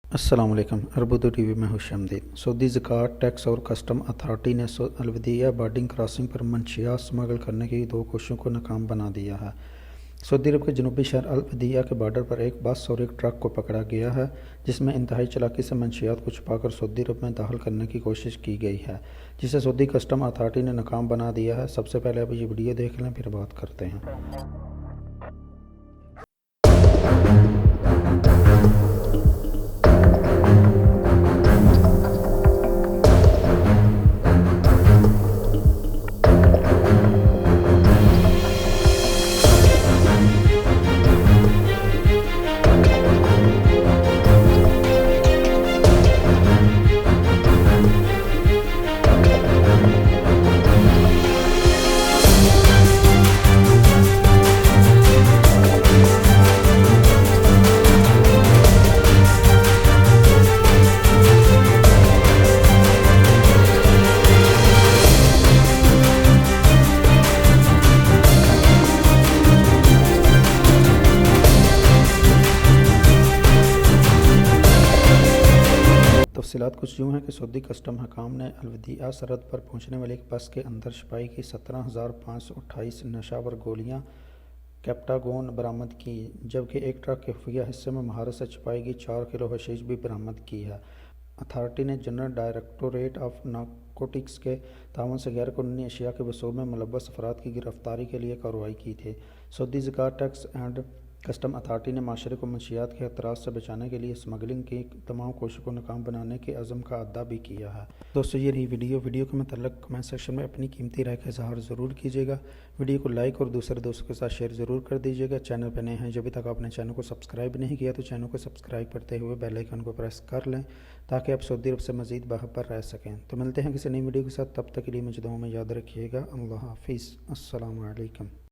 अस्सलाम वालेकुम। अरबुदो टीवी में खुशामदीद। सऊदी ज़कात टैक्स और कस्टम अथॉरिटी ने अलवदिया बॉर्डर क्रॉसिंग पर मंशियात स्मगल करने की दो कोशिशों को नाकाम बना दिया है। सऊदी अरब के जनूबी शहर अलवदिया के बॉर्डर पर एक बस और एक ट्रक को पकड़ा गया है, जिसमें इंतहाई चालाकी से मंशियात को छुपाकर सऊदी अरब में दाखिल करने की कोशिश की गई है, जिसे सऊदी कस्टम अथॉरिटी ने नाकाम बना दिया है। सबसे पहले अब ये वीडियो देख लें, फिर बात करते हैं। तफसीलात कुछ यूँ हैं कि सऊदी कस्टम हकाम ने अलवदिया सरहद पर पहुँचने वाली एक बस के अंदर छुपाई की 17,528 नशावर गोलियाँ कैप्टागोन बरामद की, जबकि एक ट्रक के खुफिया हिस्से में महारत से छुपाई गई 4 किलो हशीश भी बरामद की है। अथॉरिटी ने जनरल डायरेक्टोरेट ऑफ नारकोटिक्स के तावन से गैर कानूनी अशिया के वसूल में मुलव्वस अफराद की गिरफ्तारी के लिए कार्रवाई की थी। सऊदी ज़कात टैक्स एंड कस्टम अथॉरिटी ने माशरे को मंशियात के खतरात से बचाने के लिए स्मगलिंग की तमाम कोशिशों को नाकाम बनाने के अज़म का अदा भी किया है। दोस्तों, ये रही वीडियो के मतलब कमेंट सेक्शन में अपनी कीमती राय का इजहार ज़रूर कीजिएगा। वीडियो को लाइक और दूसरे दोस्तों के साथ शेयर ज़रूर कर दीजिएगा। चैनल पर नए हैं, जब तक आपने चैनल को सब्सक्राइब नहीं किया तो चैनल को सब्सक्राइब करते हुए बेल आइकन को प्रेस कर लें, ताकि आप सऊदी अरब से मज़ीद बाखबर रह सकें। तो मिलते हैं किसी नई वीडियो के साथ, तब तक के लिए मुझे दुआओं में याद रखिएगा। अल्लाह हाफिज़। अस्सलामु अलैकुम।